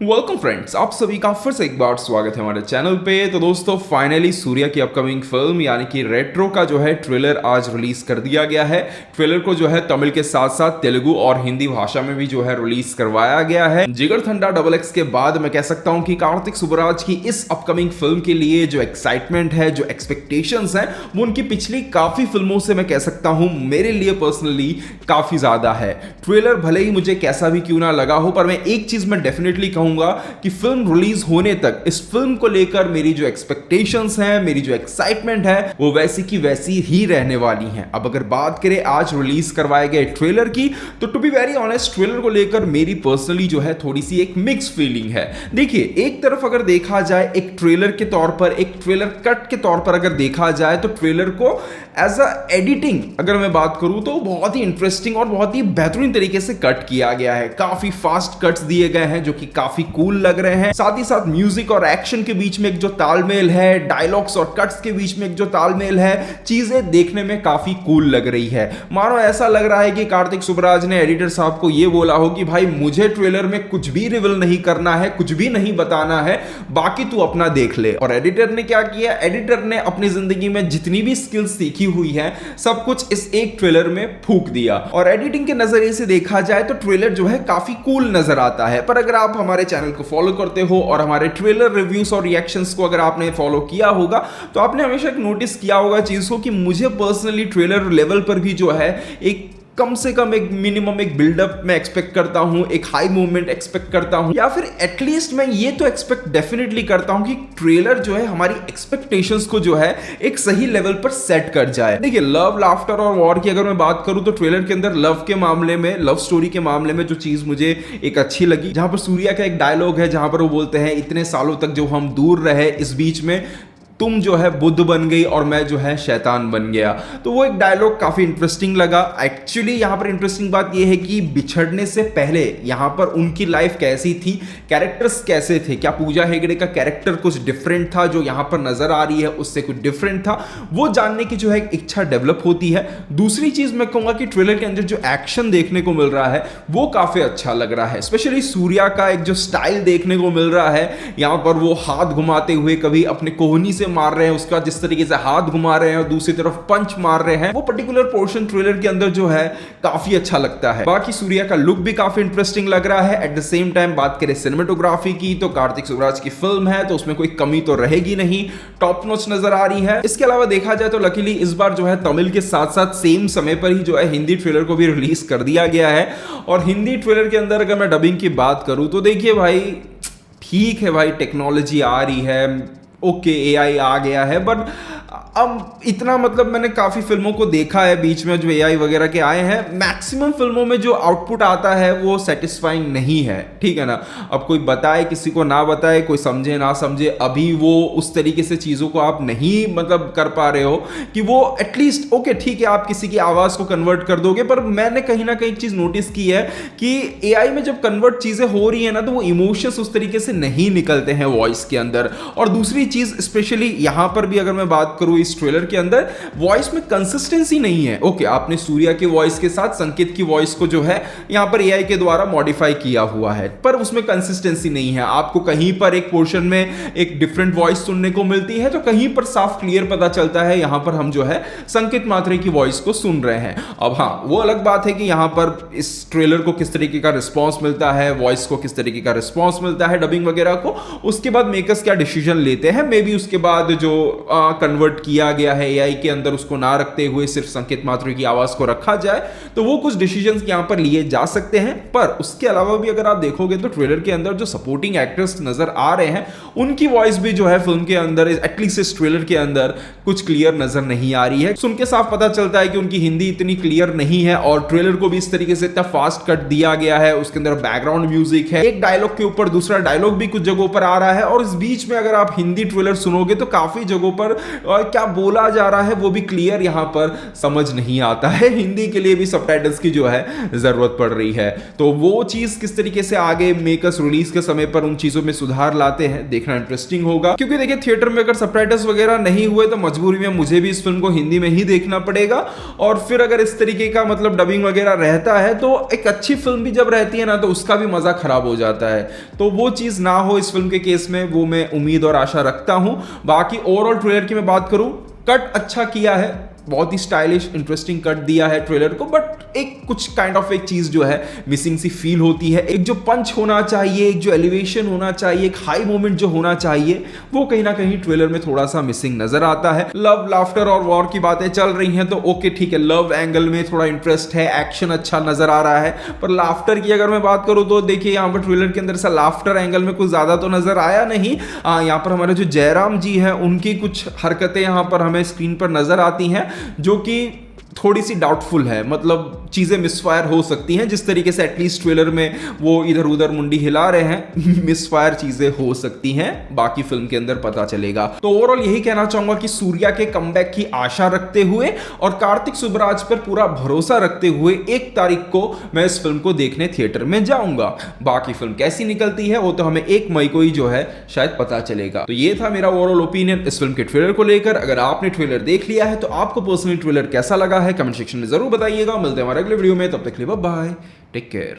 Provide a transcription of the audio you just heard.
Welcome friends, आप सभी का फिर से एक बार स्वागत है हमारे चैनल पे। तो दोस्तों फाइनली सूर्या की अपकमिंग फिल्म यानी कि रेट्रो का जो है ट्रेलर आज रिलीज कर दिया गया है। ट्रेलर को जो है तमिल के साथ साथ तेलुगु और हिंदी भाषा में भी जो है रिलीज करवाया गया है। जिगरथंडा डबल एक्स के बाद मैं कह सकता हूं कि कार्तिक सुब्बराज की इस अपकमिंग फिल्म के लिए जो एक्साइटमेंट है, जो एक्सपेक्टेशंस है, वो उनकी पिछली काफी फिल्मों से मैं कह सकता हूं मेरे लिए पर्सनली काफी ज्यादा है। ट्रेलर भले ही मुझे कैसा भी क्यों ना लगा हो, पर मैं एक चीज मैं डेफिनेटली कहूंगा कि फिल्म रिलीज होने तक इस फिल्म को लेकर मेरी जो एक्सपेक्टेशंस हैं, मेरी जो एक्साइटमेंट है, वो वैसी की वैसी ही रहने वाली हैं। अब अगर बात करें आज रिलीज करवाए गए ट्रेलर की, तो to be very honest trailer को लेकर मेरी पर्सनली जो है थोड़ी सी एक मिक्स फीलिंग है। देखिए, एक तरफ अगर देखा जाए एक ट्रेलर के तौर पर, एक ट्रेलर कट के तौर पर अगर देखा जाए, तो ट्रेलर को एज अ एडिटिंग अगर मैं बात करूं तो बहुत ही इंटरेस्टिंग और बहुत ही बेहतरीन तरीके से कट किया गया है। काफी फास्ट कट्स दिए गए हैं जो कि काफी कूल लग रहे हैं। साथ ही साथ म्यूजिक और एक्शन के बीच में एक जो तालमेल है, डायलॉग्स और कट्स के बीच में एक जो तालमेल है, चीजें देखने में काफी कूल लग रही है। मानो ऐसा लग रहा है कि कार्तिक सुब्बराज ने एडिटर साहब को यह बोला हो कि भाई मुझे ट्रेलर में कुछ भी रिवील नहीं करना है, कुछ भी नहीं बताना है, बाकी तू अपना देख ले। और एडिटर ने क्या किया? एडिटर ने अपनी जिंदगी में जितनी भी स्किल्स सीखी हुई है सब कुछ इस एक ट्रेलर में फूंक दिया। और एडिटिंग के नजरिए से देखा जाए तो ट्रेलर जो है काफी कूल नजर आता है। पर अगर आप हमारे चैनल को फॉलो करते हो और हमारे ट्रेलर रिव्यूज और रिएक्शंस को अगर आपने फॉलो किया होगा, तो आपने हमेशा नोटिस किया होगा चीज को कि मुझे पर्सनली ट्रेलर लेवल पर भी जो है एक कम से कम एक मिनिमम एक बिल्डअप मैं एक्सपेक्ट करता हूं, एक हाई मूवमेंट एक्सपेक्ट करता हूं, या फिर एटलीस्ट मैं ये तो एक्सपेक्ट डेफिनेटली करता हूं कि ट्रेलर जो है हमारी एक्सपेक्टेशंस को जो है एक सही लेवल पर सेट कर जाए। देखिए, लव, लाफ्टर और वॉर की अगर मैं बात करूं तो ट्रेलर के अंदर लव के मामले में, लव स्टोरी के मामले में जो चीज मुझे एक अच्छी लगी, जहां पर सूर्या का एक डायलॉग है जहां पर वो बोलते हैं इतने सालों तक जो हम दूर रहे, इस बीच में तुम जो है बुद्ध बन गई और मैं जो है शैतान बन गया। तो वो एक डायलॉग काफी इंटरेस्टिंग लगा। एक्चुअली यहां पर इंटरेस्टिंग बात यह है कि बिछड़ने से पहले यहां पर उनकी लाइफ कैसी थी, कैरेक्टर्स कैसे थे, क्या पूजा हेगड़े का कैरेक्टर कुछ डिफरेंट था जो यहां पर नजर आ रही है उससे कुछ डिफरेंट था, वो जानने की जो है इच्छा डेवलप होती है। दूसरी चीज मैं कहूंगा कि ट्रेलर के अंदर जो एक्शन देखने को मिल रहा है वो काफी अच्छा लग रहा है। स्पेशली सूर्या का एक जो स्टाइल देखने को मिल रहा है, यहां पर वो हाथ घुमाते हुए कभी अपने कोहनी से मार रहे हैं, उसका जिस तरीके से हाथ घुमा रहे हैं और दूसरी तरफ पंच मार रहे हैं, वो पर्टिकुलर पोर्शन ट्रेलर के अंदर जो है काफी अच्छा लगता है। बाकी सूर्या का लुक भी काफी इंटरेस्टिंग लग रहा है। एट द सेम टाइम बात करें सिनेमेटोग्राफी की, तो कार्तिक सुब्बराज की फिल्म है तो उसमें कोई कमी तो रहेगी नहीं, टॉप नॉच नजर आ रही है। इसके अलावा देखा जाए तो लकीली इस बार जो है तमिल के साथ साथ सेम समय पर ही जो है हिंदी ट्रेलर को भी रिलीज कर दिया गया है। और हिंदी ट्रेलर के अंदर अगर मैं डबिंग की बात करूं तो देखिए भाई, ठीक है भाई, टेक्नोलॉजी आ रही है, ओके, एआई आ गया है, बट अब इतना मतलब मैंने काफ़ी फिल्मों को देखा है बीच में जो एआई वगैरह के आए हैं, मैक्सिमम फिल्मों में जो आउटपुट आता है वो सेटिस्फाइंग नहीं है, ठीक है ना। अब कोई बताए किसी को ना बताए, कोई समझे ना समझे, अभी वो उस तरीके से चीज़ों को आप नहीं मतलब कर पा रहे हो कि वो एटलीस्ट ओके ठीक है आप किसी की आवाज़ को कन्वर्ट कर दोगे। पर मैंने कहीं ना कहीं चीज़ नोटिस की है कि एआई में जब कन्वर्ट चीज़ें हो रही है ना, तो वो इमोशंस उस तरीके से नहीं निकलते हैं वॉइस के अंदर। और दूसरी चीज़ स्पेशली यहाँ पर भी अगर मैं बात करूँ, इस ट्रेलर के अंदर वॉइस में कंसिस्टेंसी नहीं है। ओके, आपने सूर्या की वॉइस के साथ संकेत की वॉइस को जो है यहां पर एआई के द्वारा मॉडिफाई किया हुआ है, पर उसमें कंसिस्टेंसी नहीं है। आपको कहीं पर एक पोर्शन में एक डिफरेंट वॉइस सुनने को मिलती है, तो कहीं पर साफ क्लियर पता चलता है यहां पर हम जो है संकेत मात्रे की वॉइस को सुन रहे हैं। अब हाँ, वो अलग बात है कि यहां पर इस ट्रेलर को किस तरीके का रिस्पॉन्स मिलता है, वॉइस को किस तरीके का रिस्पॉन्स मिलता है, डबिंग वगैरह को, उसके बाद मेकर्स क्या डिसीजन लेते हैं। मे बी उसके बाद जो कन्वर्ट किया गया है एआई के अंदर उसको ना रखते हुए सिर्फ संकेत मात्रा की आवाज को रखा जाए, तो वो कुछ डिसीजंस यहां पर लिए जा सकते हैं। पर उसके अलावा भी अगर आप देखोगे तो ट्रेलर के अंदर जो सपोर्टिंग एक्टर्स नजर आ रहे हैं उनकी वॉइस भी जो है फिल्म के अंदर, एटलीस्ट इस ट्रेलर के अंदर, कुछ क्लियर नजर नहीं आ रही है। सुन के साफ पता चलता है कि उनकी हिंदी इतनी क्लियर नहीं है और ट्रेलर को भी इस तरीके से इतना फास्ट कट दिया गया है। उसके अंदर बैकग्राउंड म्यूजिक है, एक डायलॉग के ऊपर दूसरा डायलॉग भी कुछ जगहों पर आ रहा है, और इस बीच में अगर आप हिंदी ट्रेलर सुनोगे तो काफी जगहों पर क्या बोला जा रहा है वो भी क्लियर यहाँ पर समझ नहीं आता है। हिंदी के लिए भी सबटाइटल्स की जो है जरूरत पड़ रही है। तो वो चीज किस तरीके से आगे मेकर्स रिलीज के समय पर उन चीजों में सुधार लाते हैं, देखना इंटरेस्टिंग होगा। क्योंकि देखिए थिएटर में अगर सबटाइटल्स वगैरह नहीं हुए तो मजबूरी में मुझे भी इस फिल्म को हिंदी में ही देखना पड़ेगा। और फिर अगर इस तरीके का मतलब डबिंग वगैरह रहता है तो एक अच्छी फिल्म भी जब रहती है ना तो उसका भी मजा खराब हो जाता है। तो वो चीज ना हो इस फिल्म के केस में, वो मैं उम्मीद और आशा रखता हूं। बाकी ओवरऑल ट्रेलर की मैं बात करूं, कट अच्छा किया है, बहुत ही स्टाइलिश इंटरेस्टिंग कट दिया है ट्रेलर को, बट एक कुछ काइंड ऑफ एक चीज जो है मिसिंग सी फील होती है। एक जो पंच होना चाहिए, एक जो एलिवेशन होना चाहिए, एक हाई मोमेंट जो होना चाहिए, वो कहीं ना कहीं ट्रेलर में थोड़ा सा मिसिंग नजर आता है। लव, लाफ्टर और वॉर की बातें चल रही हैं तो ओके ठीक है, लव एंगल में थोड़ा इंटरेस्ट है, एक्शन अच्छा नजर आ रहा है। पर लाफ्टर की अगर मैं बात करूं तो देखिए यहाँ पर ट्रेलर के अंदर सा लाफ्टर एंगल में कुछ ज्यादा तो नजर आया नहीं। यहाँ पर हमारे जो जयराम जी हैं उनकी कुछ हरकतें यहाँ पर हमें स्क्रीन पर नजर आती हैं जो कि थोड़ी सी डाउटफुल है, मतलब चीजें मिसफायर हो सकती हैं। जिस तरीके से एटलीस्ट ट्रेलर में वो इधर उधर मुंडी हिला रहे हैं, मिसफायर चीजें हो सकती हैं, बाकी फिल्म के अंदर पता चलेगा। तो ओवरऑल यही कहना चाहूंगा कि सूर्या के कमबैक की आशा रखते हुए और कार्तिक सुब्राज पर पूरा भरोसा रखते हुए 1 तारीख को मैं इस फिल्म को देखने थिएटर में जाऊंगा। बाकी फिल्म कैसी निकलती है वो तो हमें 1 मई को ही जो है शायद पता चलेगा। तो ये था मेरा ओवरऑल ओपिनियन इस फिल्म के ट्रेलर को लेकर। अगर आपने ट्रेलर देख लिया है तो आपको पर्सनली ट्रेलर कैसा लगा है कमेंट सेक्शन में जरूर बताइएगा। मिलते हैं हमारे अगले वीडियो में, तब तक के लिए बाय, टेक केयर।